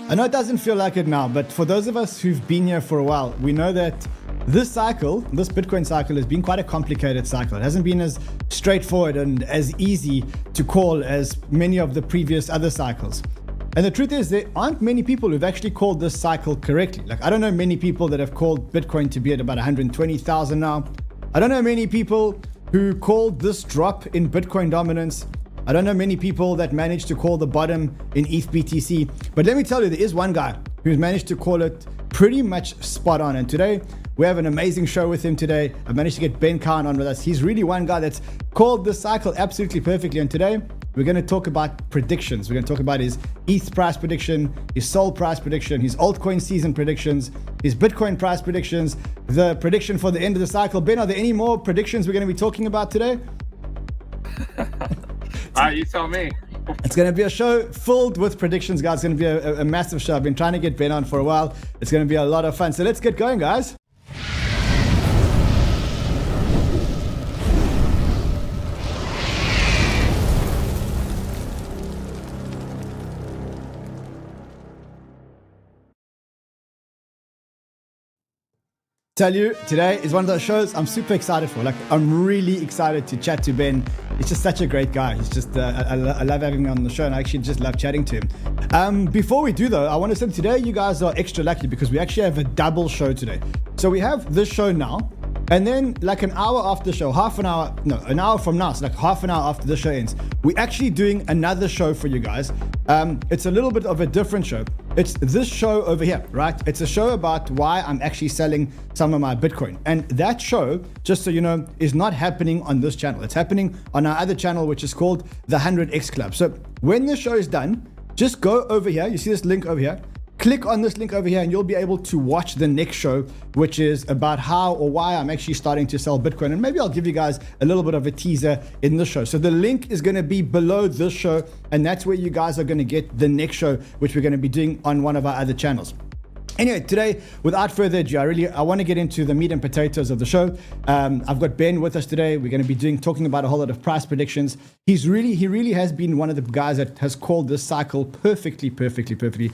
I know it doesn't feel like it now, but for those of us who've been here for a while, we know that this cycle, this Bitcoin cycle, has been quite a complicated cycle. It hasn't been as straightforward and as easy to call as many of the previous other cycles. And the truth is, there aren't many people who've actually called this cycle correctly. Like, I don't know many people that have called Bitcoin to be at about 120,000 now. I don't know many people who called this drop in Bitcoin dominance. I don't know many people that managed to call the bottom in 𝗏𝗏𝗏. But let me tell you, there is one guy who's managed to call it pretty much spot on. And today, we have an amazing show with him today. I've managed to get Ben Cowen on with us. He's really one guy that's called this cycle absolutely perfectly. And today, we're going to talk about predictions. We're going to talk about his ETH price prediction, his SOL price prediction, his altcoin season predictions, his Bitcoin price predictions, the prediction for the end of the cycle. Ben, are there any more predictions we're going to be talking about today? You tell me. It's going to be a show filled with predictions, guys. It's going to be a massive show. I've been trying to get Ben on for a while. It's going to be a lot of fun. So let's get going, guys. Tell you, today is one of those shows I'm super excited for. Like, I'm really excited to chat to Ben. He's just such a great guy. He's just, I love having him on the show, and I actually just love chatting to him. Before we do though, I want to say today you guys are extra lucky because we actually have a double show today. So we have this show now, and then like an hour after the show, an hour from now, so like half an hour after the show ends, we're actually doing another show for you guys. It's a little bit of a different show. It's this show over here, right? It's a show about why I'm actually selling some of my Bitcoin. And that show, just so you know, is not happening on this channel. It's happening on our other channel, which is called the 𝗏𝗏𝘅𝗀 Club. So when the show is done, just go over here. You see this link over here? Click on this link over here and you'll be able to watch the next show, which is about how or why I'm actually starting to sell Bitcoin. And maybe I'll give you guys a little bit of a teaser in the show. So the link is going to be below this show, and that's where you guys are going to get the next show, which we're going to be doing on one of our other channels. Anyway, today, without further ado, I want to get into the meat and potatoes of the show. I've got Ben with us today. We're going to be talking about a whole lot of price predictions. He really has been one of the guys that has called this cycle perfectly.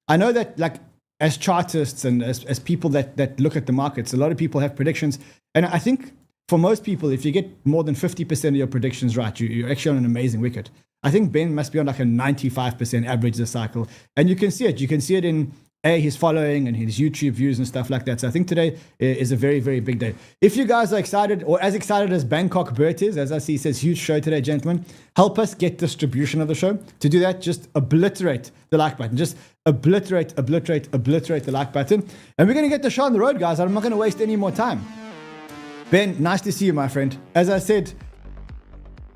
I know that, like, as chartists and as people that look at the markets, a lot of people have predictions. And I think for most people, if you get more than 50% of your predictions right, you're actually on an amazing wicket. I think Ben must be on like a 95% average this cycle. And you can see it. You can see it in his following and his YouTube views and stuff like that. So I think today is a very big day. If you guys are excited, or as excited as 𝗥𝗚𝗪 is, as I see, he says, huge show today, gentlemen. Help us get distribution of the show. To do that, just obliterate the like button. Just obliterate the like button. And we're going to get the show on the road, guys. I'm not going to waste any more time. Ben, nice to see you, my friend. As I said,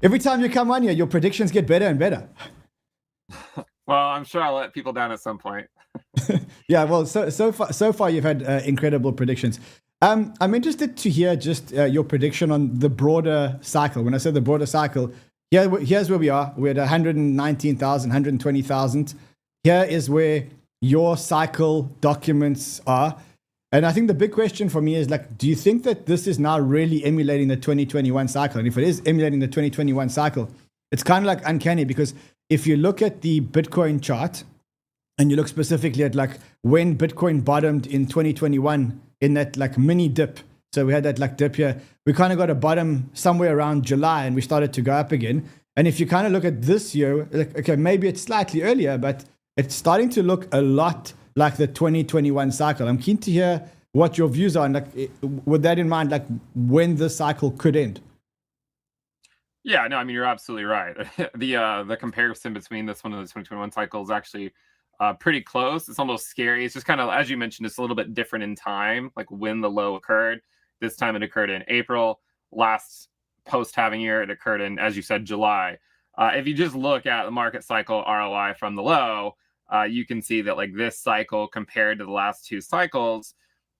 every time you come on here, your predictions get better and better. Well, I'm sure I'll let people down at some point. Yeah, well, so far you've had incredible predictions. I'm interested to hear just your prediction on the broader cycle. When I say the broader cycle, here's where we are. We're at 119,000, 120,000. Here is where your cycle documents are. And I think the big question for me is, like, do you think that this is now really emulating the 2021 cycle? And if it is emulating the 2021 cycle, it's kind of like uncanny, because if you look at the Bitcoin chart and you look specifically at like when Bitcoin bottomed in 2021 in that like mini dip. So we had that like dip here. We kind of got a bottom somewhere around July and we started to go up again. And if you kind of look at this year, like, okay, maybe it's slightly earlier, but it's starting to look a lot like the 2021 cycle. I'm keen to hear what your views are, and like, with that in mind, like when this cycle could end. Yeah, no, I mean, you're absolutely right. The comparison between this one and the 2021 cycle is actually pretty close. It's almost scary. It's just kind of, as you mentioned, it's a little bit different in time, like when the low occurred. This time it occurred in April. Last post-halving year, it occurred in, as you said, July. If you just look at the market cycle ROI from the low, you can see that like this cycle compared to the last two cycles,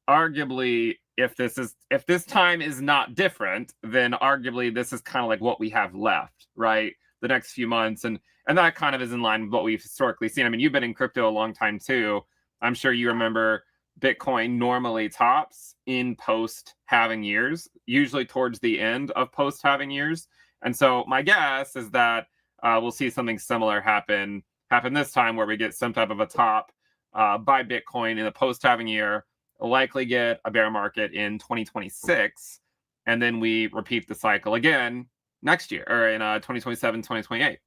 arguably, if this time is not different, then arguably this is kind of like what we have left, right? The next few months. And that kind of is in line with what we've historically seen. I mean, you've been in crypto a long time too. I'm sure you remember Bitcoin normally tops in post-halving years, usually towards the end of post-halving years. And so my guess is that we'll see something similar happen this time, where we get some type of a top buy Bitcoin in the post-halving year, likely get a bear market in 2026, and then we repeat the cycle again next year, or in 2027, 2028.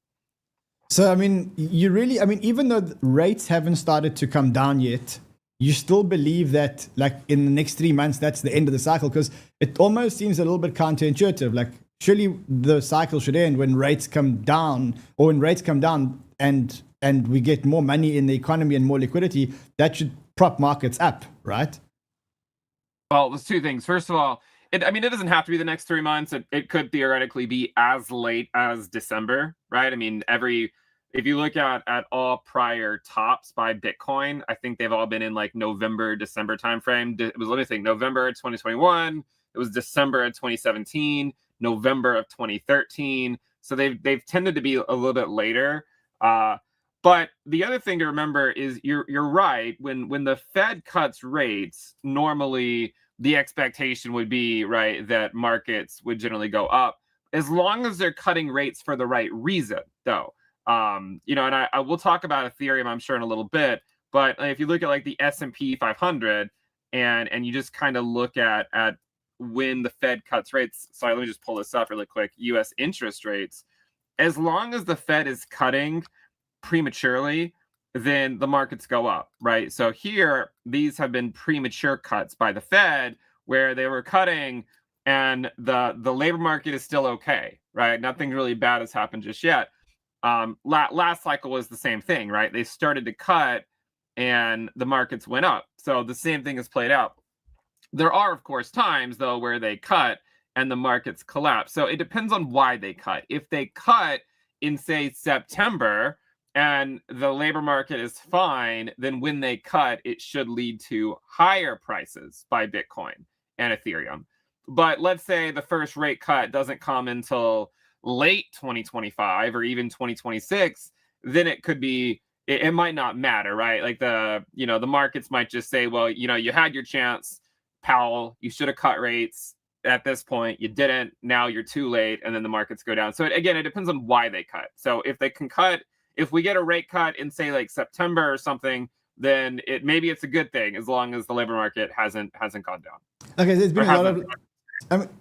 So, I mean, even though the rates haven't started to come down yet, you still believe that, like, in the next 3 months, that's the end of the cycle? Because it almost seems a little bit counterintuitive. Like, surely the cycle should end when rates come down, or when rates come down and we get more money in the economy and more liquidity. That should prop markets up, right? Well, there's two things. First of all, it doesn't have to be the next 3 months. It could theoretically be as late as December, right? I mean, if you look at all prior tops by Bitcoin, I think they've all been in like November, December timeframe. It was, let me think, November 2021. It was December of 2017, November of 2013. So they've tended to be a little bit later. But the other thing to remember is you're right. When the Fed cuts rates, normally the expectation would be, right, that markets would generally go up, as long as they're cutting rates for the right reason, though. And I will talk about Ethereum, I'm sure, in a little bit. But if you look at like the S&P 500 and you just kind of look at when the Fed cuts rates. Sorry, let me just pull this up really quick. U.S. interest rates. As long as the Fed is cutting prematurely, then the markets go up, right? So here, these have been premature cuts by the Fed, where they were cutting and the labor market is still okay, right? Nothing really bad has happened just yet. Last cycle was the same thing, right? They started to cut and the markets went up. So the same thing has played out. There are, of course, times, though, where they cut and the markets collapse. So it depends on why they cut. If they cut in, say, September, and the labor market is fine, then when they cut, it should lead to higher prices by Bitcoin and Ethereum. But let's say the first rate cut doesn't come until late 2025 or even 2026, then it could be, it might not matter, right? Like the markets might just say, well, you had your chance, Powell, you should have cut rates at this point. You didn't. Now you're too late. And then the markets go down. So it depends on why they cut. So if they can cut, if we get a rate cut in, say, like September or something, then maybe it's a good thing, as long as the labor market hasn't gone down. Okay, there's been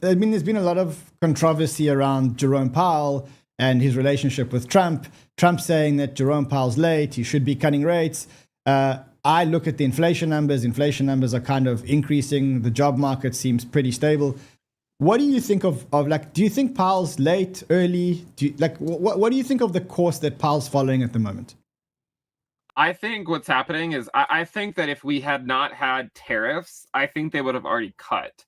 there's been a lot of controversy around Jerome Powell and his relationship with Trump. Trump saying that Jerome Powell's late, he should be cutting rates. I look at the inflation numbers. Inflation numbers are kind of increasing. The job market seems pretty stable. What do you think of like, do you think Powell's late, early? What do you think of the course that Powell's following at the moment? I think what's happening is I think that if we had not had tariffs, I think they would have already cut,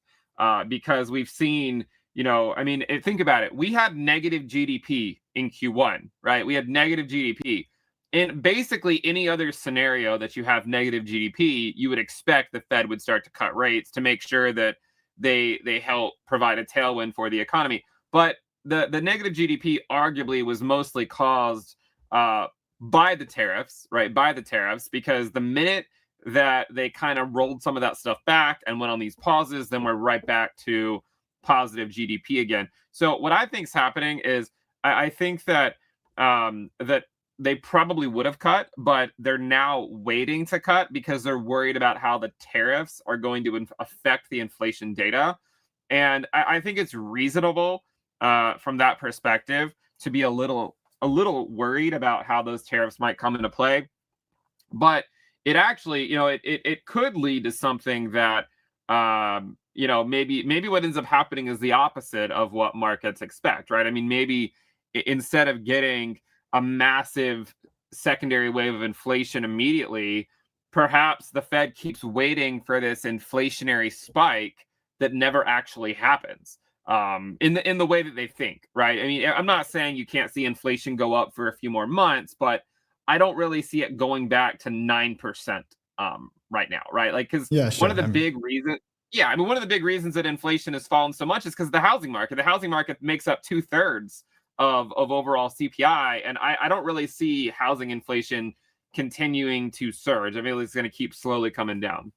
because we've seen, think about it. We had negative GDP in Q1, right? We had negative GDP. In basically any other scenario that you have negative GDP, you would expect the Fed would start to cut rates to make sure that they help provide a tailwind for the economy. But the negative GDP arguably was mostly caused by the tariffs, right? By the tariffs, because the minute that they kind of rolled some of that stuff back and went on these pauses, then we're right back to positive GDP again. So what I think is happening is I think that that they probably would have cut, but they're now waiting to cut because they're worried about how the tariffs are going to affect the inflation data. And I think it's reasonable from that perspective to be a little worried about how those tariffs might come into play. But it actually, it could lead to something that, maybe what ends up happening is the opposite of what markets expect, right? I mean, maybe instead of getting a massive secondary wave of inflation immediately, perhaps the Fed keeps waiting for this inflationary spike that never actually happens, in the way that they think, right? I mean, I'm not saying you can't see inflation go up for a few more months, but I don't really see it going back to 9% right now, right? Like, because one of the big reasons, one of the big reasons that inflation has fallen so much is because the housing market makes up 2/3 of overall CPI. And I don't really see housing inflation continuing to surge. I mean, it's going to keep slowly coming down.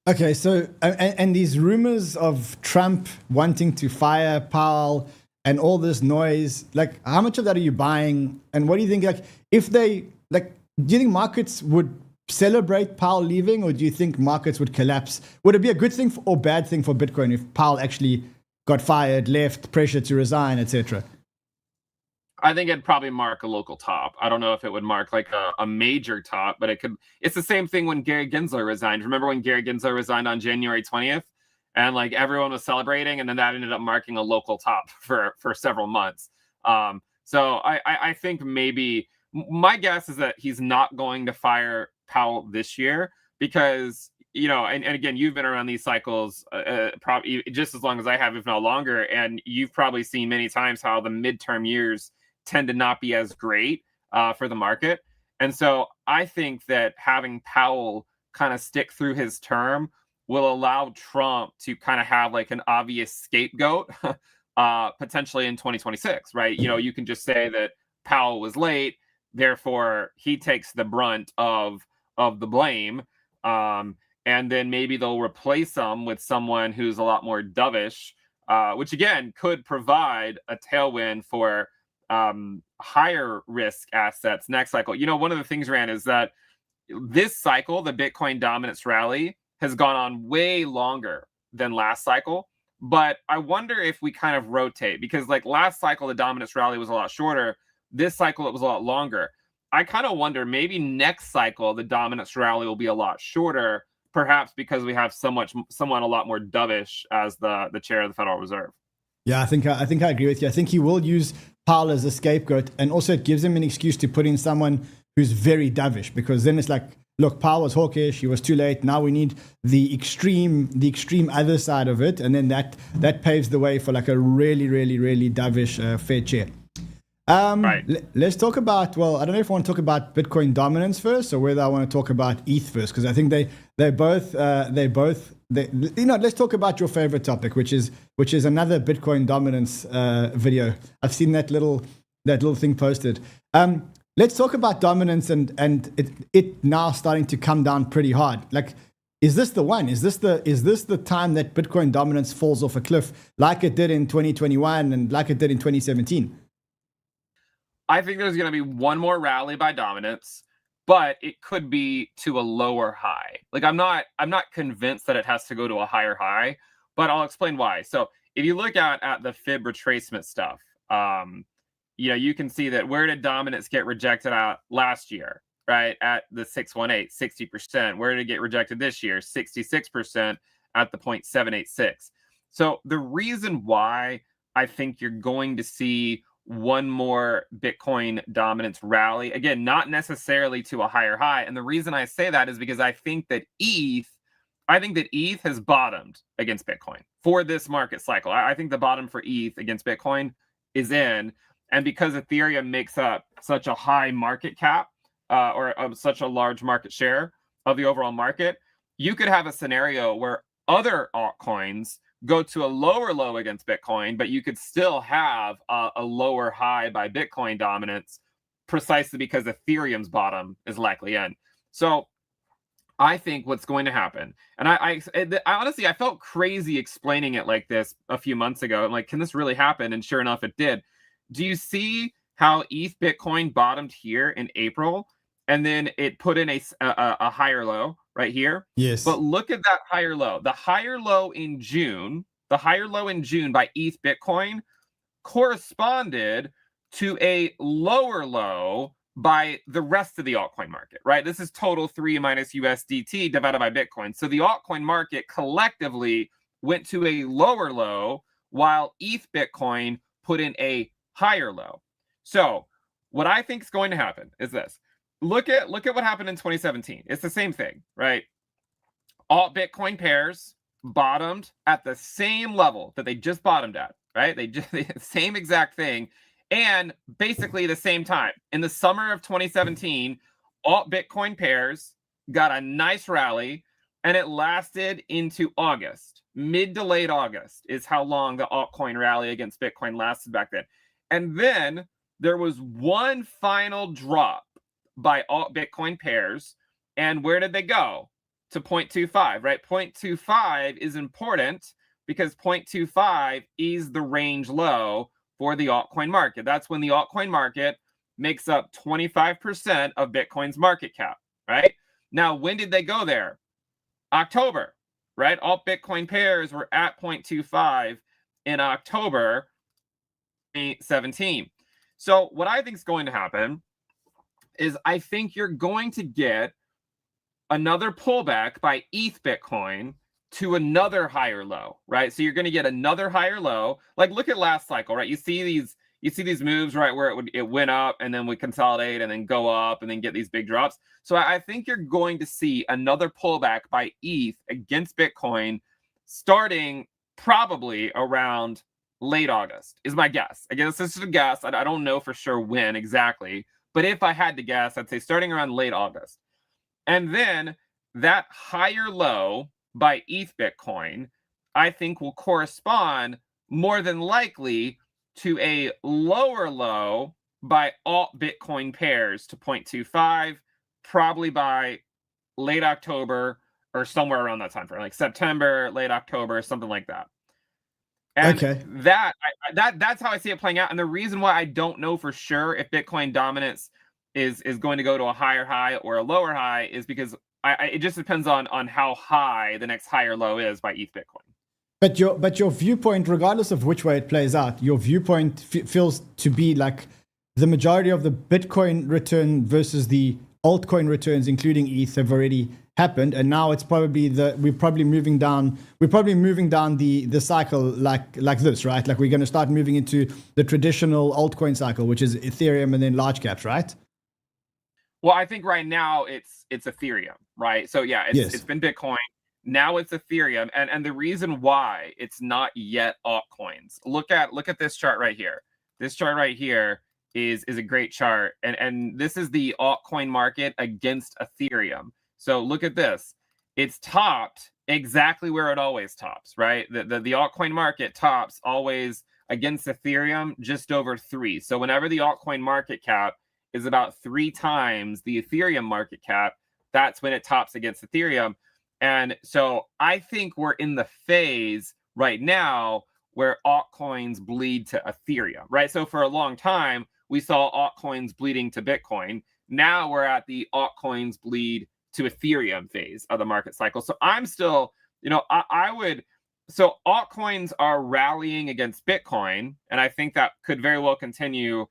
Okay, so, and these rumors of Trump wanting to fire Powell and all this noise, like, how much of that are you buying? And what do you think, like, if they, like, do you think markets would celebrate Powell leaving, or do you think markets would collapse? Would it be a good thing or bad thing for Bitcoin if Powell actually got fired, left, pressure to resign, etc.? I think it'd probably mark a local top. I don't know if it would mark like a major top, but it could. It's the same thing when Gary Gensler resigned. Remember when Gary Gensler resigned on January 20th? And like everyone was celebrating, and then that ended up marking a local top for several months. So I think maybe my guess is that he's not going to fire Powell this year because, you know, and again, you've been around these cycles probably just as long as I have, if not longer. And you've probably seen many times how the midterm years tend to not be as great for the market. And so I think that having Powell kind of stick through his term will allow Trump to kind of have like an obvious scapegoat potentially in 2026, right? You know, you can just say that Powell was late, therefore he takes the brunt of the blame. And then maybe they'll replace him with someone who's a lot more dovish, which again could provide a tailwind for higher risk assets next cycle. You know, one of the things, Rand, is that this cycle, the Bitcoin dominance rally, has gone on way longer than last cycle. But I wonder if we kind of rotate, because like last cycle, the dominance rally was a lot shorter. This cycle, it was a lot longer. I kind of wonder maybe next cycle, the dominance rally will be a lot shorter, perhaps because we have someone a lot more dovish as the chair of the Federal Reserve. Yeah, I think I agree with you. I think he will use Powell as a scapegoat, and also it gives him an excuse to put in someone who's very dovish, because then it's like, look, Powell was hawkish, he was too late. Now we need the extreme other side of it, and then that paves the way for like a really dovish Fed chair. Right. Let's talk about, well, I don't know if I want to talk about Bitcoin dominance first, or whether I want to talk about ETH first, because I think they both you know, let's talk about your favorite topic, which is another Bitcoin dominance video. I've seen that little thing posted. Let's talk about dominance and it now starting to come down pretty hard. Like, is this the one? Is this the time that Bitcoin dominance falls off a cliff like it did in 2021 and like it did in 2017? I think there's going to be one more rally by dominance, but it could be to a lower high. Like I'm not convinced that it has to go to a higher high, but I'll explain why. So if you look at the fib retracement stuff, you know, you can see that where did dominance get rejected out last year, right? At the 618, 60%. Where did it get rejected this year? 66% at the 0.786. So the reason why I think you're going to see one more Bitcoin dominance rally, again, not necessarily to a higher high. And the reason I say that is because I think that ETH has bottomed against Bitcoin for this market cycle. I think the bottom for ETH against Bitcoin is in. And because Ethereum makes up such a high market cap or such a large market share of the overall market, you could have a scenario where other altcoins go to a lower low against Bitcoin, but you could still have a lower high by Bitcoin dominance precisely because Ethereum's bottom is likely in. So I think what's going to happen, and I honestly, I felt crazy explaining it like this a few months ago. I'm like, can this really happen? And sure enough, it did. Do you see how ETH Bitcoin bottomed here in April, and then it put in a higher low right here? Yes. But look at that higher low. The higher low in June by ETH Bitcoin corresponded to a lower low by the rest of the altcoin market, right? This is total 3 minus USDT divided by Bitcoin. So the altcoin market collectively went to a lower low while ETH Bitcoin put in a higher low. So what I think is going to happen is this. Look at what happened in 2017. It's the same thing, right? Alt Bitcoin pairs bottomed at the same level that they just bottomed at, right? The same exact thing, and basically the same time. In the summer of 2017, alt Bitcoin pairs got a nice rally, and it lasted into August. Mid to late August is how long the altcoin rally against Bitcoin lasted back then. And then there was one final drop by alt Bitcoin pairs. And where did they go? To 0.25, right? 0.25 is important because 0.25 is the range low for the altcoin market. That's when the altcoin market makes up 25% of Bitcoin's market cap, right? Now, when did they go there? October, right? Alt Bitcoin pairs were at 0.25 in October 2017. So what I think is going to happen is I think you're going to get another pullback by ETH Bitcoin to another higher low, right? So you're going to get another higher low. Like, look at last cycle, right? You see these moves, right, where it went up and then we consolidate and then go up and then get these big drops. So I think you're going to see another pullback by ETH against Bitcoin starting probably around late August is my guess. I guess this is a guess. I don't know for sure when exactly, but if I had to guess, I'd say starting around late August. And then that higher low by ETH Bitcoin, I think will correspond more than likely to a lower low by alt Bitcoin pairs to 0.25, probably by late October or somewhere around that time frame, like September, late October, something like that. And Okay. that's how I see it playing out. And the reason why I don't know for sure if Bitcoin dominance is going to go to a higher high or a lower high is because it just depends on how high the next higher low is by ETH Bitcoin. But your viewpoint, regardless of which way it plays out, your viewpoint feels to be like the majority of the Bitcoin return versus the altcoin returns, including ETH, have already happened, and now it's probably we're probably moving down the cycle like this, right? Like we're going to start moving into the traditional altcoin cycle, which is Ethereum and then large caps, right? Well, I think right now it's Ethereum, right? So yeah, it's been Bitcoin. Now it's Ethereum, and the reason why it's not yet altcoins. Look at this chart right here. This chart right here is a great chart, and this is the altcoin market against Ethereum. So look at this. It's topped exactly where it always tops, right? The altcoin market tops always against Ethereum just over 3. So whenever the altcoin market cap is about 3 times the Ethereum market cap, that's when it tops against Ethereum. And so I think we're in the phase right now where altcoins bleed to Ethereum, right? So for a long time, we saw altcoins bleeding to Bitcoin. Now we're at the altcoins bleed to Ethereum phase of the market cycle. So I'm still, so altcoins are rallying against Bitcoin, and I think that could very well continue,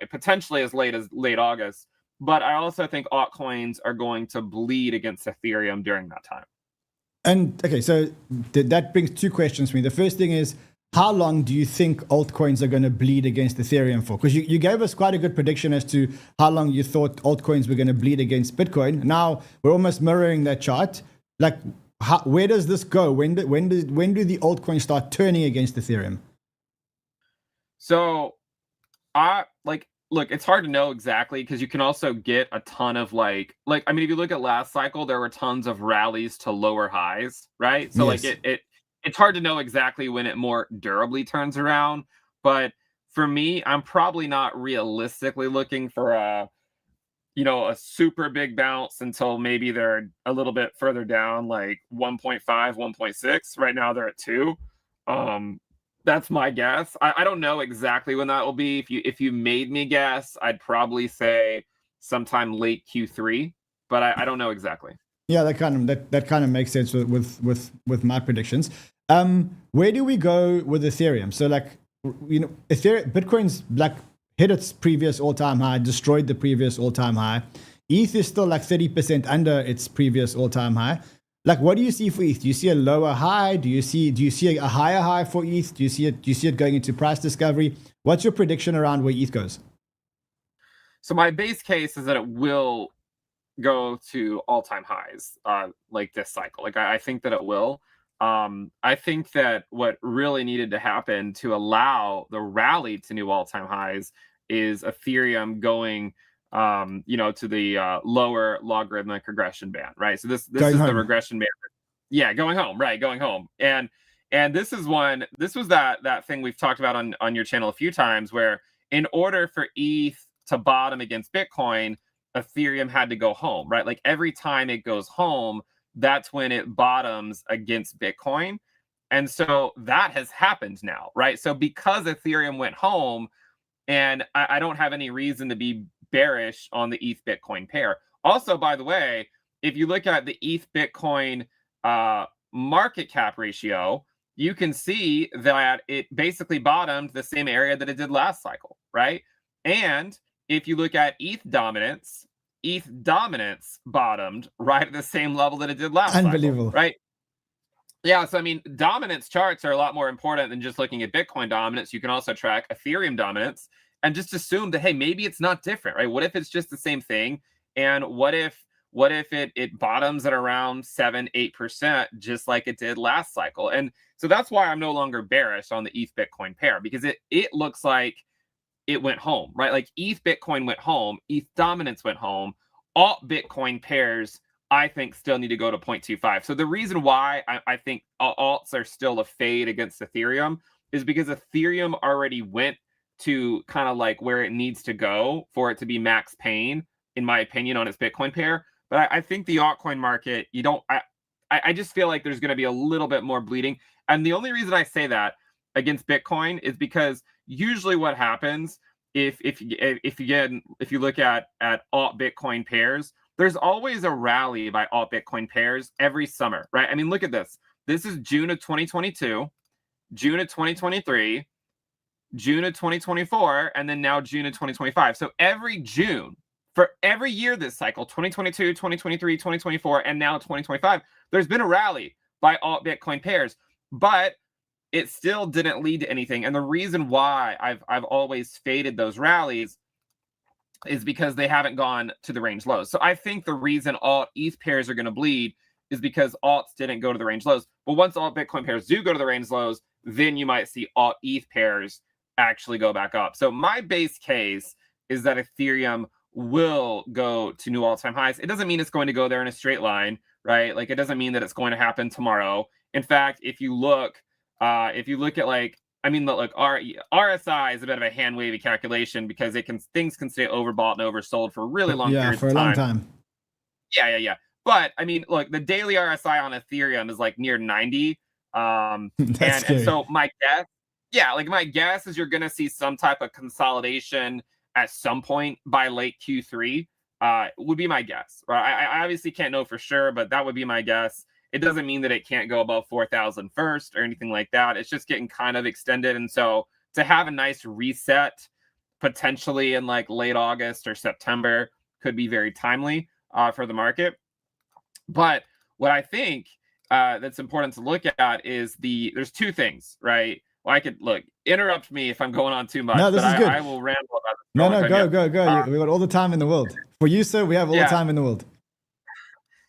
potentially as late August. But I also think altcoins are going to bleed against Ethereum during that time. And okay, so that brings 2 questions for me. The first thing is, how long do you think altcoins are going to bleed against Ethereum for? Because you gave us quite a good prediction as to how long you thought altcoins were going to bleed against Bitcoin. Now we're almost mirroring that chart. Like, where does this go? When do the altcoins start turning against Ethereum? So, look, it's hard to know exactly because you can also get a ton of if you look at last cycle, there were tons of rallies to lower highs, right? So yes. It's hard to know exactly when it more durably turns around. But for me, I'm probably not realistically looking for a super big bounce until maybe they're a little bit further down, like 1.5, 1.6. Right now they're at 2. That's my guess. I don't know exactly when that will be. If you made me guess, I'd probably say sometime late Q3, but I don't know exactly. Yeah, that kind of makes sense with my predictions. Where do we go with Ethereum? So Ethereum, Bitcoin's hit its previous all-time high, destroyed the previous all-time high. ETH is still 30% under its previous all-time high. What do you see for ETH? Do you see a lower high? Do you see a higher high for ETH? Do you see it going into price discovery? What's your prediction around where ETH goes? So my base case is that it will go to all-time highs this cycle. I think that it will. I think that what really needed to happen to allow the rally to new all-time highs is Ethereum going to the lower logarithmic regression band, right? So this is the regression band. Yeah, going home, right? Going home. And this was that thing we've talked about on your channel a few times, where in order for ETH to bottom against Bitcoin, Ethereum had to go home, right? Every time it goes home, that's when it bottoms against Bitcoin. And so that has happened now, right? So because Ethereum went home, and I don't have any reason to be bearish on the ETH Bitcoin pair. Also, by the way, if you look at the ETH Bitcoin market cap ratio, you can see that it basically bottomed the same area that it did last cycle, right? And if you look at ETH dominance bottomed right at the same level that it did last Unbelievable. cycle, right? Yeah, so I mean, dominance charts are a lot more important than just looking at Bitcoin dominance. You can also track Ethereum dominance and just assume that, hey, maybe it's not different, right? What if it's just the same thing? And what if it bottoms at around 7-8%, just like it did last cycle? And so that's why I'm no longer bearish on the ETH Bitcoin pair, because it looks like it went home, right? Like ETH Bitcoin went home, ETH dominance went home. Alt Bitcoin pairs, I think, still need to go to 0.25. So the reason why I think alts are still a fade against Ethereum is because Ethereum already went to kind of like where it needs to go for it to be max pain, in my opinion, on its Bitcoin pair. But I think the altcoin market, I just feel like there's going to be a little bit more bleeding. And the only reason I say that against Bitcoin is because usually what happens if you look at alt Bitcoin pairs, there's always a rally by alt Bitcoin pairs every summer, right? I mean, look at this. This is June of 2022, June of 2023, June of 2024, and then now June of 2025. So every June, for every year this cycle, 2022, 2023, 2024, and now 2025, there's been a rally by alt Bitcoin pairs, but it still didn't lead to anything. And the reason why I've always faded those rallies is because they haven't gone to the range lows. So I think the reason alt ETH pairs are going to bleed is because alts didn't go to the range lows. But once alt Bitcoin pairs do go to the range lows, then you might see alt ETH pairs actually go back up. So my base case is that Ethereum will go to new all-time highs. It doesn't mean it's going to go there in a straight line, right? Like, it doesn't mean that it's going to happen tomorrow. In fact, if you look at, like, I mean, look, RSI is a bit of a hand-wavy calculation because things can stay overbought and oversold for a really long periods of time. long time. Yeah. But I mean, look, the daily RSI on Ethereum is like near 90. And so my guess is you're going to see some type of consolidation at some point by late Q3. Would be my guess, right? I obviously can't know for sure, but that would be my guess. It doesn't mean that it can't go above 4,000 first or anything like that. It's just getting kind of extended. And so to have a nice reset potentially in like late August or September could be very timely for the market. But what I think that's important to look at is there's two things, right? Well, I could interrupt me if I'm going on too much. No, this is good. I will ramble about this. No, go. We got all the time in the world. For you, sir, we have all the time in the world.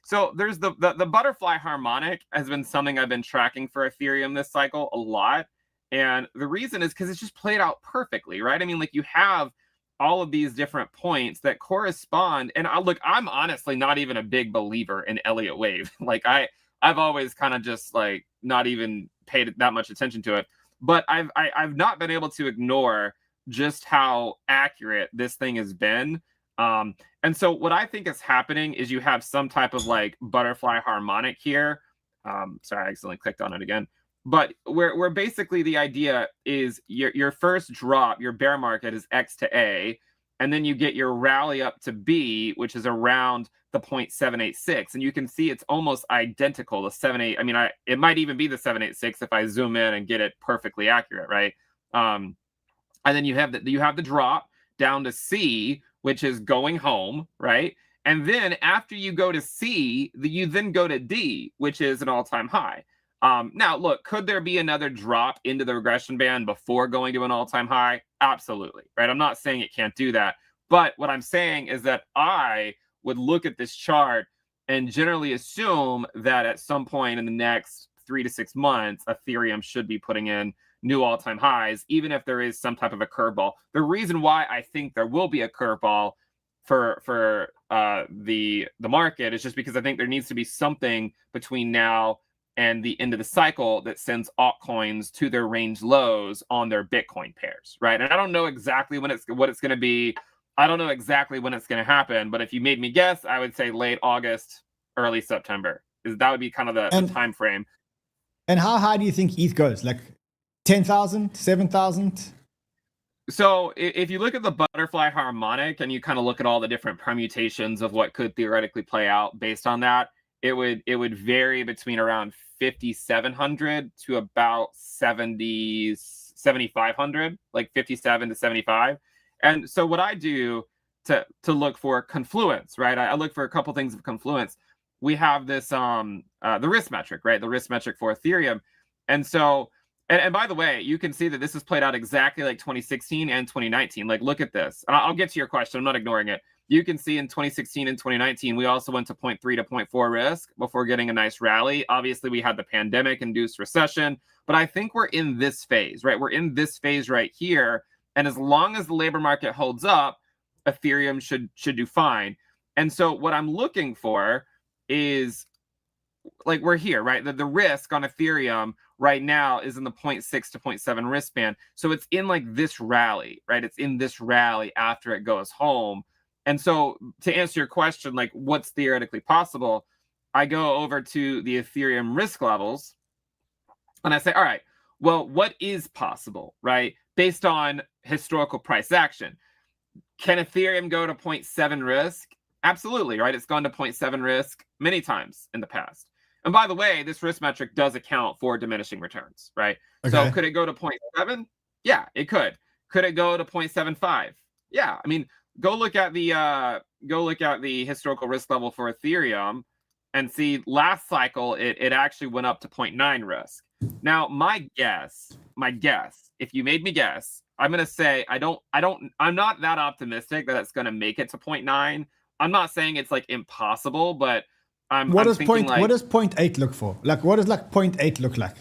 So there's the butterfly harmonic has been something I've been tracking for Ethereum this cycle a lot. And the reason is because it's just played out perfectly, right? I mean, like, you have all of these different points that correspond. And I'm honestly not even a big believer in Elliott wave. Like, I've always kind of just like not even paid that much attention to it. But I've not been able to ignore just how accurate this thing has been. And so what I think is happening is you have some type of like butterfly harmonic here. Sorry, I accidentally clicked on it again. But where basically the idea is your first drop, your bear market is X to A, and then you get your rally up to B, which is around the 0.786. And you can see it's almost identical to 7.8. I mean, it might even be the 7.86 if I zoom in and get it perfectly accurate, right? And then you have the drop down to C, which is going home, right? And then after you go to C, you then go to D, which is an all-time high. Now, look, could there be another drop into the regression band before going to an all-time high? Absolutely, right? I'm not saying it can't do that. But what I'm saying is that I would look at this chart and generally assume that at some point in the next 3 to 6 months, Ethereum should be putting in new all-time highs, even if there is some type of a curveball. The reason why I think there will be a curveball for the market is just because I think there needs to be something between now and the end of the cycle that sends altcoins to their range lows on their Bitcoin pairs, right? And I don't know exactly what it's going to be. I don't know exactly when it's going to happen, but if you made me guess, I would say late August, early September. That would be kind of the time frame. And how high do you think ETH goes? Like 10,000, 7,000? So if you look at the butterfly harmonic and you kind of look at all the different permutations of what could theoretically play out based on that, it would vary between around 5,700 to about 7,500, like 57 to 75. And so what I do to look for confluence, right? I look for a couple things of confluence. We have this the risk metric, right? The risk metric for Ethereum. And so and by the way, you can see that this has played out exactly like 2016 and 2019. Like, look at this. And I'll get to your question. I'm not ignoring it. You can see in 2016 and 2019, we also went to 0.3 to 0.4 risk before getting a nice rally. Obviously, we had the pandemic-induced recession. But I think we're in this phase, right? We're in this phase right here. And as long as the labor market holds up, Ethereum should do fine. And so what I'm looking for is, like, we're here, right? The risk on Ethereum right now is in the 0.6 to 0.7 risk band. So it's in like this rally, right? It's in this rally after it goes home. And so to answer your question, like what's theoretically possible, I go over to the Ethereum risk levels and I say, all right, well, what is possible, right? Based on historical price action. Can Ethereum go to 0.7 risk? Absolutely, right? It's gone to 0.7 risk many times in the past. And by the way, this risk metric does account for diminishing returns, right? Okay. So could it go to 0.7? Yeah, it could. Could it go to 0.75? Yeah. I mean, go look at the historical risk level for Ethereum and see last cycle it actually went up to 0.9 risk. Now, my guess, if you made me guess, I'm gonna say I'm not that optimistic that it's gonna make it to 0.9. I'm not saying it's like impossible, but what does 0.8 look for? Like, what does like 0.8 look like?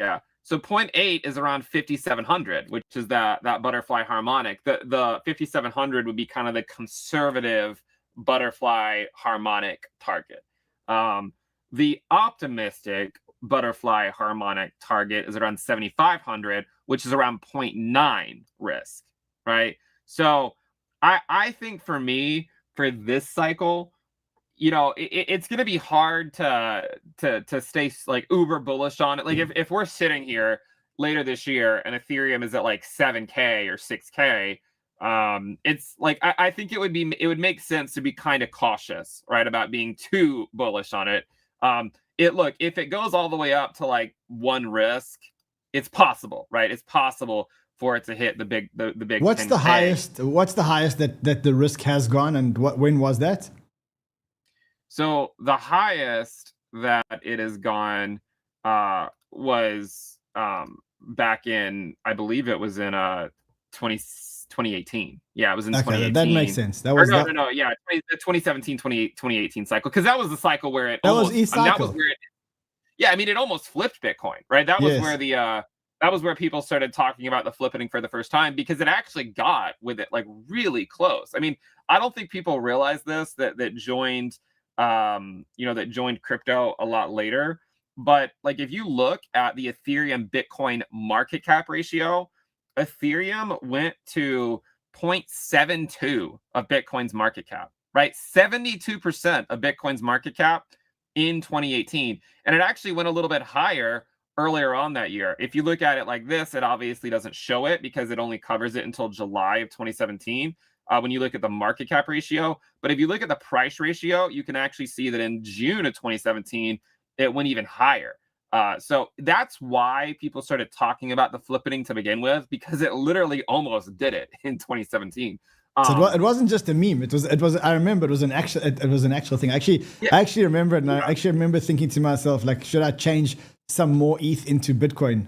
Yeah. So 0.8 is around 5,700, which is that butterfly harmonic. The 5,700 would be kind of the conservative butterfly harmonic target. The optimistic butterfly harmonic target is around 7,500, which is around 0.9 risk, right? So I think for me, for this cycle, you know, it's going to be hard to stay like uber bullish on it. Like if we're sitting here later this year and Ethereum is at like 7K or 6K, it's like I think it would make sense to be kind of cautious, right, about being too bullish on it. Look, if it goes all the way up to like 1 risk, it's possible, right? It's possible for it to hit the big What's 10K. the highest? What's the highest that the risk has gone, and when was that? So the highest that it has gone was back in, I believe it was in 2018. Yeah, it was in 2018. That makes sense. That was no. Yeah, the 2017, 2018 cycle, because that was the cycle where it almost, was e-cycle. that was where I mean, it almost flipped Bitcoin, right? That was where that was where people started talking about the flipping for the first time, because it actually got with it like really close. I mean, I don't think people realize this that joined crypto a lot later. But like if you look at the Ethereum Bitcoin market cap ratio, Ethereum went to 0.72 of Bitcoin's market cap, right? 72% of Bitcoin's market cap in 2018. And it actually went a little bit higher earlier on that year. If you look at it like this, it obviously doesn't show it because it only covers it until July of 2017. When you look at the market cap ratio. But if you look at the price ratio, you can actually see that in June of 2017, it went even higher. So that's why people started talking about the flippening to begin with, because it literally almost did it in 2017. So it wasn't just a meme. It was. I remember it was an actual. It was an actual thing. I actually remember it, and I actually remember thinking to myself, like, should I change some more ETH into Bitcoin?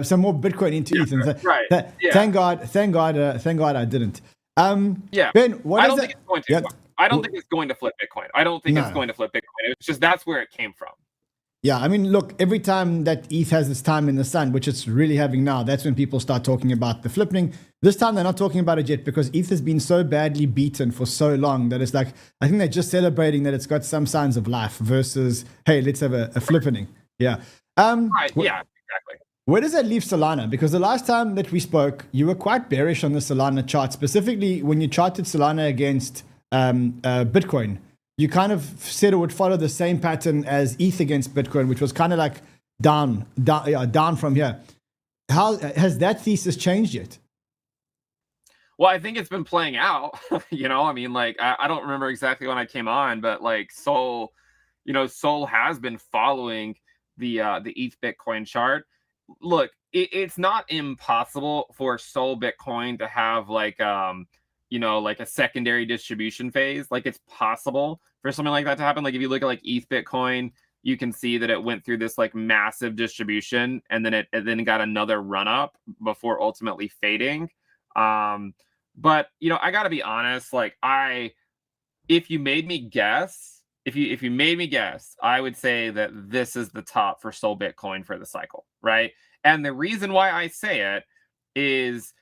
Some more Bitcoin into ETH. And thank God I didn't. Ben, I don't think it's going to. I don't think it's going to flip Bitcoin. I don't think it's going to flip Bitcoin. It's just that's where it came from. Yeah, I mean, look, every time that ETH has its time in the sun, which it's really having now, that's when people start talking about the flipping. This time they're not talking about it yet because ETH has been so badly beaten for so long that it's like, I think they're just celebrating that it's got some signs of life versus, hey, let's have a flippening. Yeah. Right. Yeah, exactly. Where does that leave Solana? Because the last time that we spoke, you were quite bearish on the Solana chart, specifically when you charted Solana against Bitcoin. You kind of said it would follow the same pattern as ETH against Bitcoin, which was kind of like down from here. How has that thesis changed yet? Well, I think it's been playing out. You know, I mean, like I don't remember exactly when I came on, but like Sol, you know, Sol has been following the ETH Bitcoin chart. Look, it's not impossible for Sol Bitcoin to have like you know, like a secondary distribution phase. Like it's possible for something like that to happen. Like if you look at like ETH Bitcoin, you can see that it went through this like massive distribution, and then it got another run up before ultimately fading. But you know, I gotta be honest, like if you made me guess, if you made me guess, I would say that this is the top for Sol Bitcoin for the cycle, right? And the reason why I say it is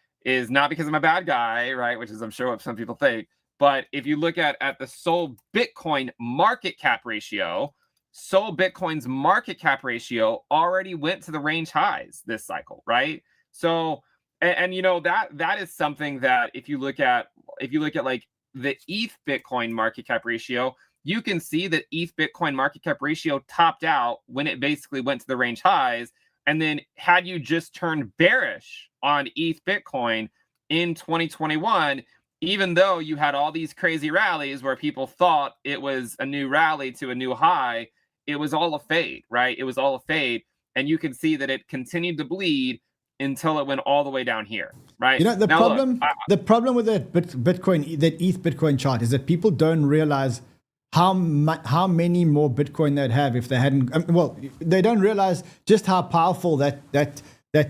not because I'm a bad guy, right? Which is I'm sure what some people think. But if you look at the Sol Bitcoin market cap ratio, Sol Bitcoin's market cap ratio already went to the range highs this cycle, right? So, and you know, that is something that if you look at like the ETH Bitcoin market cap ratio, you can see that ETH Bitcoin market cap ratio topped out when it basically went to the range highs. And then had you just turned bearish on ETH Bitcoin in 2021, even though you had all these crazy rallies where people thought it was a new rally to a new high, it was all a fade, right? It was all a fade. And you can see that it continued to bleed until it went all the way down here, right? You know, the problem with that that ETH Bitcoin chart is that people don't realize how many more Bitcoin they'd have if they hadn't. Well, they don't realize just how powerful that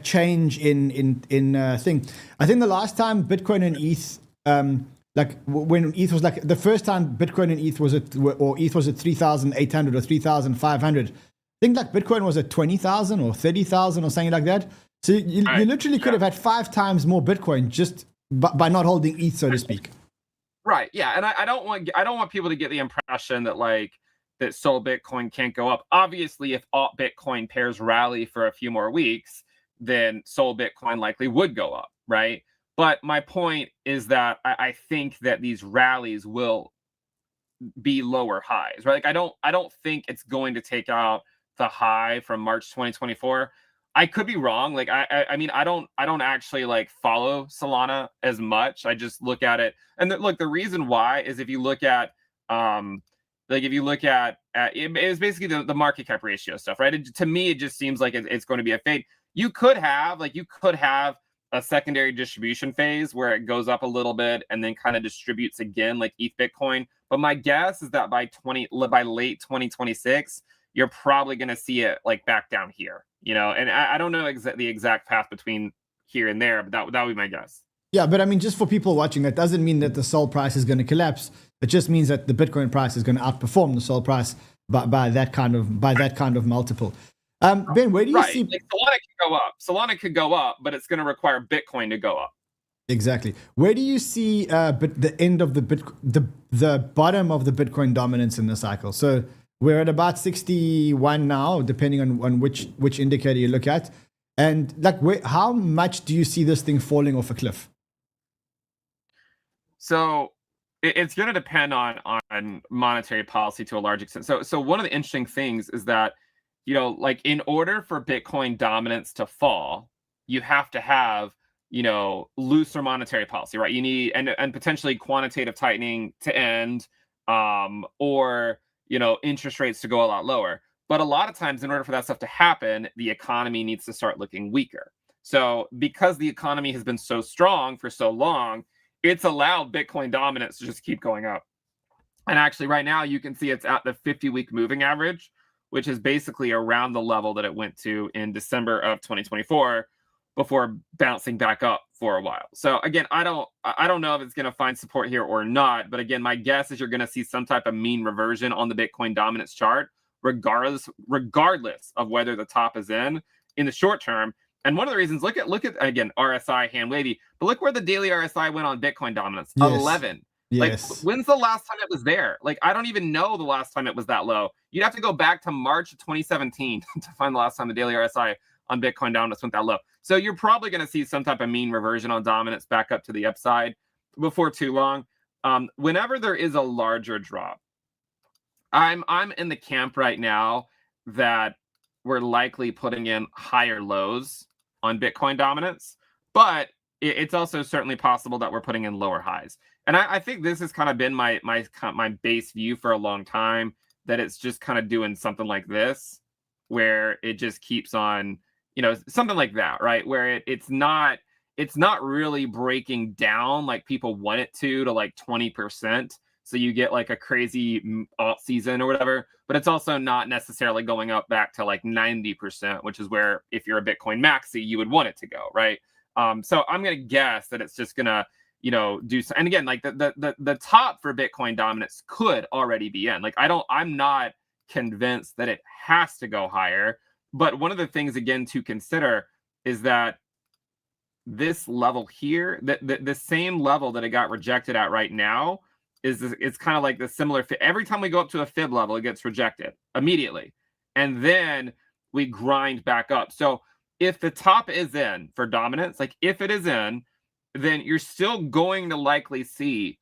change in thing. I think the last time Bitcoin and ETH, like when ETH was like the first time Bitcoin and ETH was at 3,800 or 3,500. I think like Bitcoin was at 20,000 or 30,000 or something like that. So you literally could have had 5 times more Bitcoin just by not holding ETH, so to speak. Right. Yeah. And I don't want people to get the impression that like that Sol Bitcoin can't go up. Obviously, if alt Bitcoin pairs rally for a few more weeks, then Sol Bitcoin likely would go up, right? But my point is that I think that these rallies will be lower highs, right? Like I don't think it's going to take out the high from March 2024. I could be wrong. Like I mean, I don't actually like follow Solana as much. I just look at it, and look, the reason why is if you look at like if you look at it's basically the market cap ratio stuff, right? To me, it just seems like it's going to be a fade. You could have a secondary distribution phase where it goes up a little bit and then kind of distributes again, like ETH Bitcoin. But my guess is that by late 2026, you're probably going to see it like back down here. You know, and I don't know the exact path between here and there, but that would be my guess. Yeah, but I mean, just for people watching, that doesn't mean that the Sol price is going to collapse. It just means that the Bitcoin price is going to outperform the Sol price by that kind of multiple. Ben, where do you see? Like Solana can go up. Solana could go up, but it's going to require Bitcoin to go up. Exactly. Where do you see the end of the bottom of the Bitcoin dominance in the cycle? So we're at about 61 now, depending on which indicator you look at. And like, how much do you see this thing falling off a cliff? So it's going to depend on monetary policy to a large extent. So one of the interesting things is that, you know, like in order for Bitcoin dominance to fall, you have to have, you know, looser monetary policy, right? You need and potentially quantitative tightening to end, or you know, interest rates to go a lot lower. But a lot of times, in order for that stuff to happen, the economy needs to start looking weaker. So because the economy has been so strong for so long, it's allowed Bitcoin dominance to just keep going up. And actually right now you can see it's at the 50-week moving average, which is basically around the level that it went to in December of 2024 before bouncing back up for a while. So again, I don't know if it's going to find support here or not, but again, my guess is you're going to see some type of mean reversion on the Bitcoin dominance chart, regardless of whether the top is in the short term. And one of the reasons, look at again, RSI hand wavy, but look where the daily RSI went on Bitcoin dominance. Yes. 11. Yes. Like, when's the last time it was there? Like, I don't even know the last time it was that low. You'd have to go back to March of 2017 to find the last time the daily RSI on Bitcoin dominance went that low. So you're probably going to see some type of mean reversion on dominance back up to the upside before too long. Whenever there is a larger drop, I'm in the camp right now that we're likely putting in higher lows on Bitcoin dominance. But it's also certainly possible that we're putting in lower highs. And I think this has kind of been my base view for a long time, that it's just kind of doing something like this, where it just keeps on, you know, something like that, right? Where it's not really breaking down like people want it to like 20%. So you get like a crazy alt season or whatever, but it's also not necessarily going up back to like 90%, which is where, if you're a Bitcoin maxi, you would want it to go, right? So I'm going to guess that it's just going to, you know, do so. And again, like the top for Bitcoin dominance could already be in. Like, I'm not convinced that it has to go higher. But one of the things, again, to consider is that this level here, the same level that it got rejected at right now, it's kind of like the similar. Every time we go up to a fib level, it gets rejected immediately. And then we grind back up. So if the top is in for dominance, like if it is in, then you're still going to likely see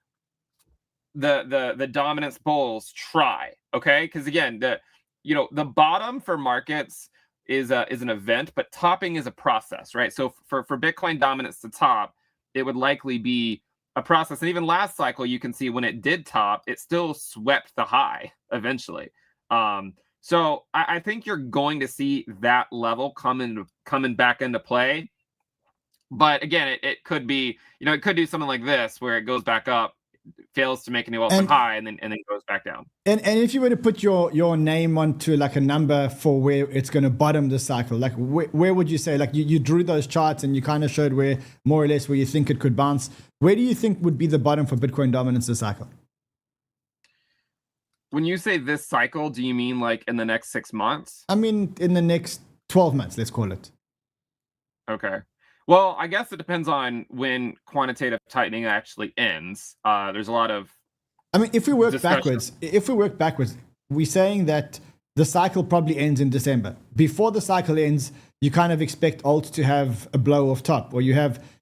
the dominance bulls try, okay? Because again, the bottom for markets is an event, but topping is a process, right? So for Bitcoin dominance to top, it would likely be a process. And even last cycle, you can see when it did top, it still swept the high eventually. So I think you're going to see that level coming back into play. But again, it could be, you know, it could do something like this, where it goes back up, fails to make a new all-time high, and then goes back down. And if you were to put your name onto like a number for where it's going to bottom the cycle, like where would you say, like you drew those charts and you kind of showed where more or less where you think it could bounce. Where do you think would be the bottom for Bitcoin dominance this cycle? When you say this cycle, do you mean like in the next 6 months? I mean, in the next 12 months, let's call it. Okay. Well, I guess it depends on when quantitative tightening actually ends. There's a lot of, I mean, if we work backwards, we're saying that the cycle probably ends in December. Before the cycle ends, you kind of expect alts to have a blow off top, or you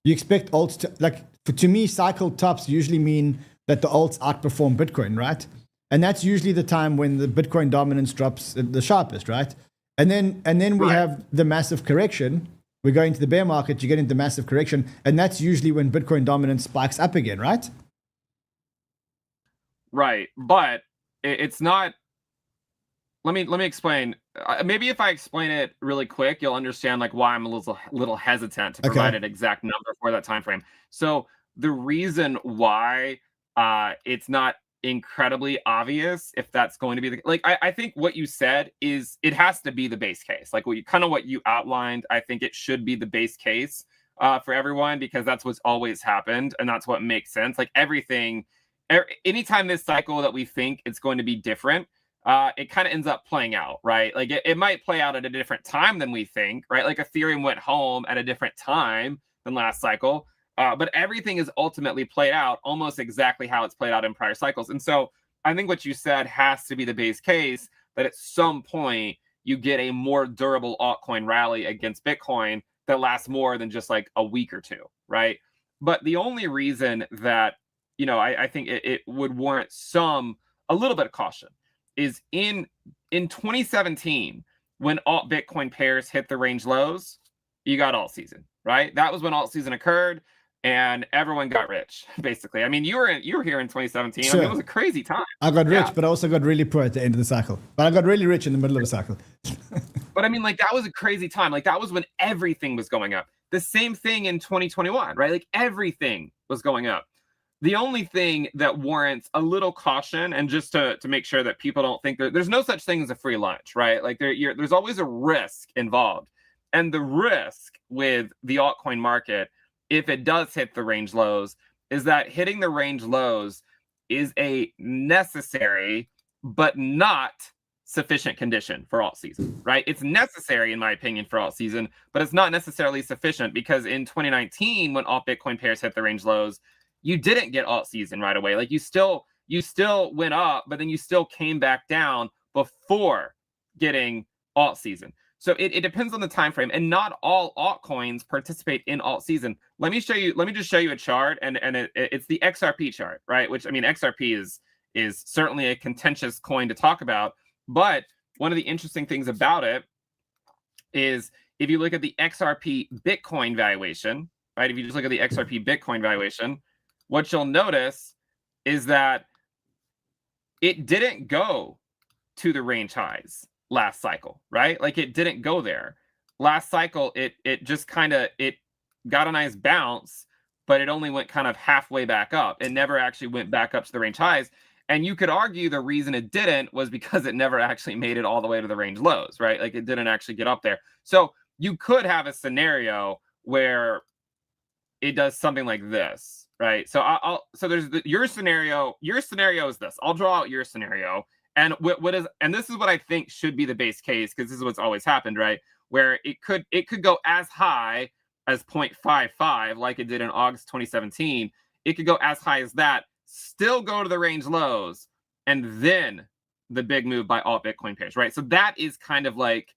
expect alts to, like, to me, cycle tops usually mean that the alts outperform Bitcoin, right? And that's usually the time when the Bitcoin dominance drops the sharpest, right? And then we have the massive correction. We go into the bear market, you get into massive correction, and that's usually when Bitcoin dominance spikes up again, right? Right, but it's not. Let me explain. Maybe if I explain it really quick, you'll understand like why I'm a little hesitant to provide an exact number for that time frame. So the reason why it's not incredibly obvious if that's going to be I think what you said is it has to be the base case, like what you outlined. I think it should be the base case for everyone, because that's what's always happened, and that's what makes sense. Like anytime this cycle that we think it's going to be different, it kind of ends up playing out, right? Like it might play out at a different time than we think, right? Like Ethereum went home at a different time than last cycle. But everything is ultimately played out almost exactly how it's played out in prior cycles. And so I think what you said has to be the base case, that at some point you get a more durable altcoin rally against Bitcoin that lasts more than just like a week or two, right? But the only reason that, you know, I think it would warrant a little bit of caution is in 2017, when alt Bitcoin pairs hit the range lows, you got alt season, right? That was when alt season occurred. And everyone got rich, basically. I mean, you were here in 2017. Sure. I mean, it was a crazy time. I got rich, but I also got really poor at the end of the cycle. But I got really rich in the middle of the cycle. But I mean, like, that was a crazy time. Like, that was when everything was going up. The same thing in 2021, right? Like, everything was going up. The only thing that warrants a little caution, and just to make sure that people don't think there's no such thing as a free lunch, right? Like, there's always a risk involved. And the risk with the altcoin market, if it does hit the range lows, is that hitting the range lows is a necessary but not sufficient condition for alt season, right? It's necessary, in my opinion, for alt season, but it's not necessarily sufficient, because in 2019, when alt Bitcoin pairs hit the range lows, you didn't get alt season right away. Like you still went up, but then you still came back down before getting alt season. So it depends on the time frame, and not all altcoins participate in alt season. Let me just show you a chart, and it's the XRP chart, right? Which, I mean, XRP is certainly a contentious coin to talk about, but one of the interesting things about it is if you look at the XRP Bitcoin valuation, right? If you just look at the XRP Bitcoin valuation, what you'll notice is that it didn't go to the range highs last cycle, right? Like it didn't go there. Last cycle, it just kind of, it got a nice bounce, but it only went kind of halfway back up. It never actually went back up to the range highs. And you could argue the reason it didn't was because it never actually made it all the way to the range lows, right? Like it didn't actually get up there. So you could have a scenario where it does something like this, right? So so there's your scenario. Your scenario is this. I'll draw out your scenario. And and this is what I think should be the base case, because this is what's always happened, right? Where it could go as high as 0.55, like it did in August 2017. It could go as high as that, still go to the range lows, and then the big move by alt Bitcoin pairs, right? So that is kind of like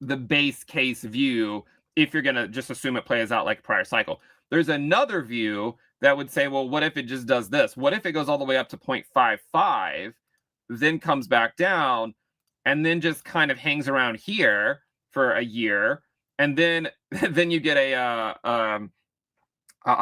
the base case view if you're going to just assume it plays out like prior cycle. There's another view that would say, well, what if it just does this? What if it goes all the way up to 0.55, then comes back down, and then just kind of hangs around here for a year, and then you get a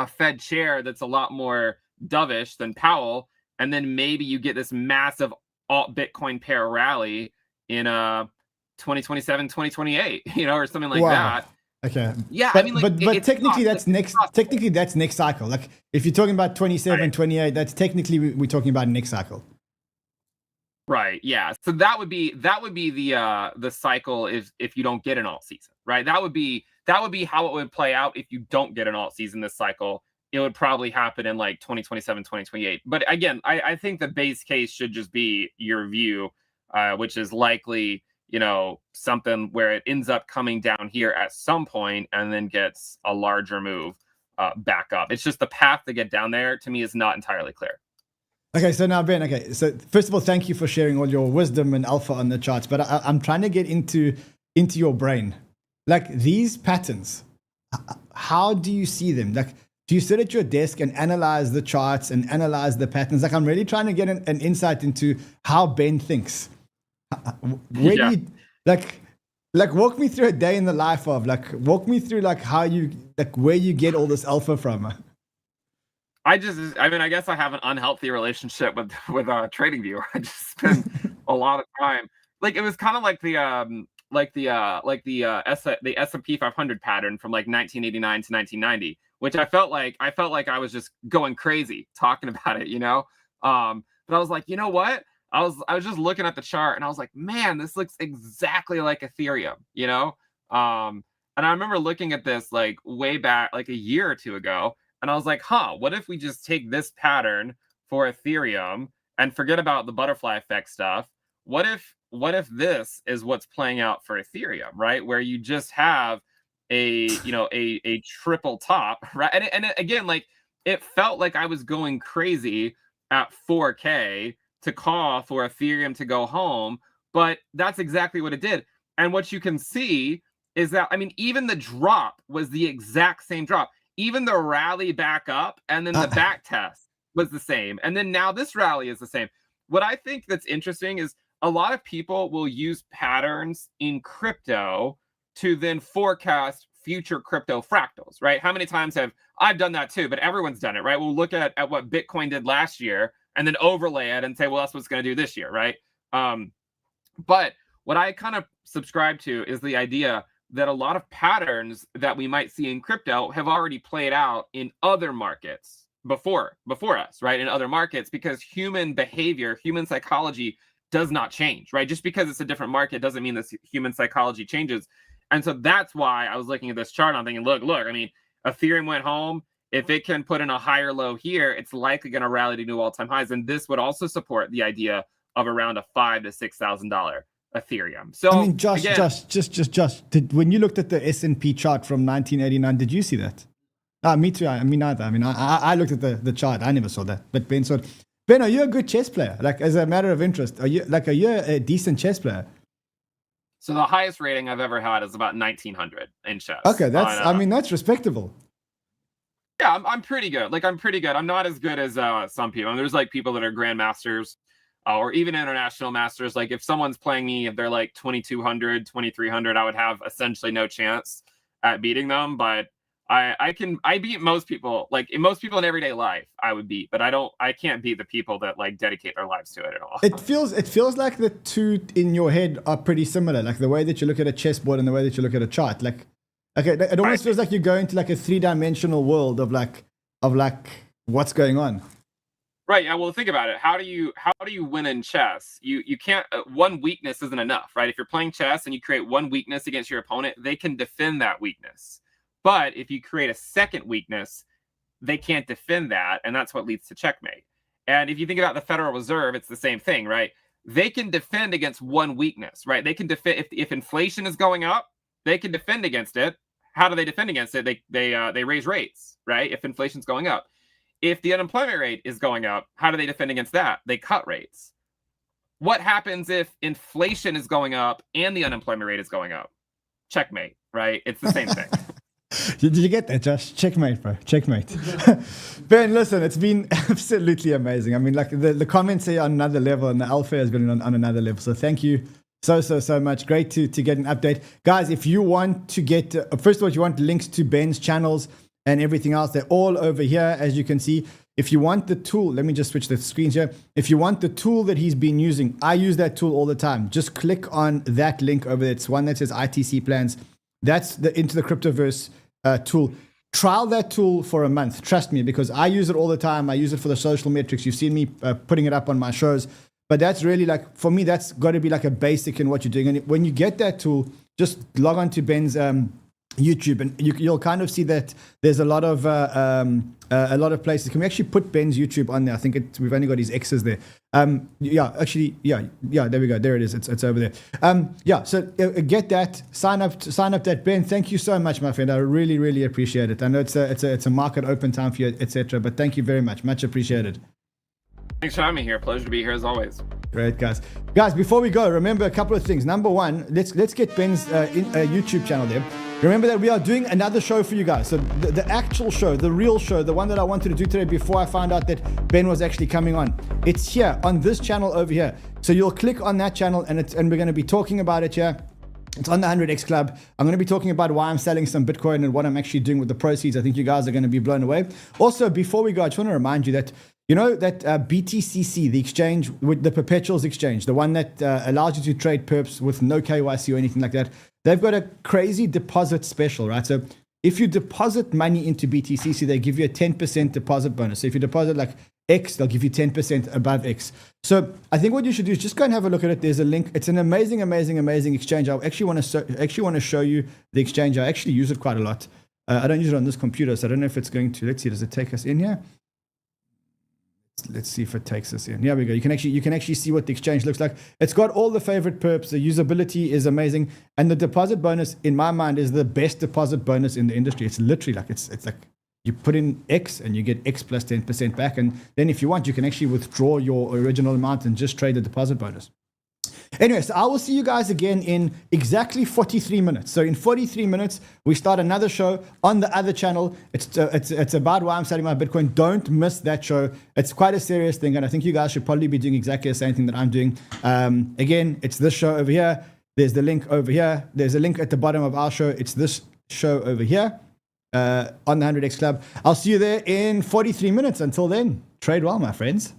Fed chair that's a lot more dovish than Powell, and then maybe you get this massive alt Bitcoin pair rally in 2027, 2028, or something like that. Okay. Yeah, but, I mean, like, but technically that's next. Technically that's next cycle. Like if you're talking about 27, right, 28, that's technically we're talking about next cycle. Right. Yeah. So that would be the cycle if you don't get an alt season, right? That would be how it would play out if you don't get an alt season this cycle. It would probably happen in like 2027, 2028. But again, I think the base case should just be your view, which is likely, something where it ends up coming down here at some point and then gets a larger move back up. It's just the path to get down there to me is not entirely clear. Okay, so now Ben, so first of all, thank you for sharing all your wisdom and alpha on the charts, but I'm trying to get into your brain. Like these patterns, how do you see them? Like, do you sit at your desk and analyze the charts and analyze the patterns? Like I'm really trying to get an insight into how Ben thinks. Where do you, like walk me through a day in the life of, walk me through how you, where you get all this alpha from. I guess I have an unhealthy relationship with TradingView. I just spend a lot of time. Like it was kind of like the S&P 500 pattern from like 1989 to 1990, which I felt like I was just going crazy talking about it, But I was like, you know what? I was just looking at the chart and I was like, man, this looks exactly like Ethereum, And I remember looking at this like way back, like a year or two ago. And I was like, what if we just take this pattern for Ethereum and forget about the butterfly effect stuff? What if this is what's playing out for Ethereum, right? Where you just have a triple top, right? And again, like it felt like I was going crazy at 4K to call for Ethereum to go home, but that's exactly what it did. And what you can see is that, even the drop was the exact same drop. Even the rally back up and then the back test was the same. And then now this rally is the same. What I think that's interesting is a lot of people will use patterns in crypto to then forecast future crypto fractals, right? How many times have I've done that too, but everyone's done it, right? We'll look at what Bitcoin did last year and then overlay it and say, well, that's what's going to do this year, right? But what I kind of subscribe to is the idea that a lot of patterns that we might see in crypto have already played out in other markets before us, right? In other markets, because human behavior, human psychology does not change, right? Just because it's a different market doesn't mean that human psychology changes. And so that's why I was looking at this chart and I'm thinking, look, Ethereum went home. If it can put in a higher low here, it's likely going to rally to new all-time highs. And this would also support the idea of around a $5,000 to $6,000 Ethereum. So Josh, when you looked at the S&P chart from 1989, did you see that? Me too. Me neither. I looked at the chart. I never saw that. But Ben saw it. Ben, are you a good chess player? Like, as a matter of interest, are you a decent chess player? So the highest rating I've ever had is about 1900 in chess. Okay, that's respectable. Yeah, I'm pretty good. I'm pretty good. I'm not as good as some people. There's people that are grandmasters. Or even international masters. Like if someone's playing me, if they're like 2200, 2300, I would have essentially no chance at beating them. But I beat most people, like most people in everyday life I would beat, but I can't beat the people that like dedicate their lives to it at all. It feels like the two in your head are pretty similar, like the way that you look at a chessboard and the way that you look at a chart. Like, okay, it almost feels like you're going to like a 3-dimensional world of like what's going on. Right. Yeah. Well, think about it. How do you win in chess? You can't. One weakness isn't enough, right? If you're playing chess and you create one weakness against your opponent, they can defend that weakness. But if you create a second weakness, they can't defend that, and that's what leads to checkmate. And if you think about the Federal Reserve, it's the same thing, right? They can defend against one weakness, right? They can defend if inflation is going up, they can defend against it. How do they defend against it? They raise rates, right? If inflation's going up. If the unemployment rate is going up, how do they defend against that? They cut rates. What happens if inflation is going up and the unemployment rate is going up? Checkmate, right? It's the same thing. Did you get that, Josh? Checkmate, bro. Checkmate. Ben, listen, it's been absolutely amazing. I mean, like the comments are on another level, and the alpha has been on another level. So thank you so much. Great to get an update. Guys, if you want to get, first of all, if you want links to Ben's channels and everything else, they're all over here, as you can see. If you want the tool, let me just switch the screens here. If you want the tool that he's been using, I use that tool all the time. Just click on that link over there. It's one that says ITC plans. That's the Into the Cryptoverse tool. Trial that tool for a month. Trust me, because I use it all the time. I use it for the social metrics. You've seen me putting it up on my shows. But that's really like, for me, that's got to be like a basic in what you're doing. And when you get that tool, just log on to Ben's YouTube, and you'll kind of see that there's a lot of places. Can we actually put Ben's YouTube on there? I think we've only got his X's there. Yeah, there we go. There it is. It's over there. Yeah, so get that. Sign up that. Ben, thank you so much, my friend. I really appreciate it. I know it's a market open time for you, etc. But thank you very much. Much appreciated. Thanks for having me here. Pleasure to be here as always. Great, guys. Guys, before we go, remember a couple of things. Number one, let's get Ben's YouTube channel there. Remember that we are doing another show for you guys. So the actual show, the real show, the one that I wanted to do today before I found out that Ben was actually coming on. It's here on this channel over here. So you'll click on that channel, and we're going to be talking about it here. It's on the 100X Club. I'm going to be talking about why I'm selling some Bitcoin and what I'm actually doing with the proceeds. I think you guys are going to be blown away. Also, before we go, I just want to remind you that you know that BTCC, the exchange with the perpetuals exchange, the one that allows you to trade perps with no KYC or anything like that, they've got a crazy deposit special, right? So if you deposit money into BTCC, they give you a 10% deposit bonus. So if you deposit like X, they'll give you 10% above X. So I think what you should do is just go and have a look at it. There's a link. It's an amazing exchange. I actually want to show you the exchange. I actually use it quite a lot. I don't use it on this computer, so I don't know if it's going to. Let's see. Does it take us in here? Let's see if it takes us in. Here we go. You can actually see what the exchange looks like. It's got all the favorite perps. The usability is amazing, and the deposit bonus, in my mind, is the best deposit bonus in the industry. It's literally like it's like you put in X and you get X plus 10% back, and then if you want, you can actually withdraw your original amount and just trade the deposit bonus. Anyway, so I will see you guys again in exactly 43 minutes. So in 43 minutes, we start another show on the other channel. It's about why I'm selling my Bitcoin. Don't miss that show. It's quite a serious thing, and I think you guys should probably be doing exactly the same thing that I'm doing. Again, it's this show over here. There's the link over here. There's a link at the bottom of our show. It's this show over here on the 100X Club. I'll see you there in 43 minutes. Until then, trade well, my friends.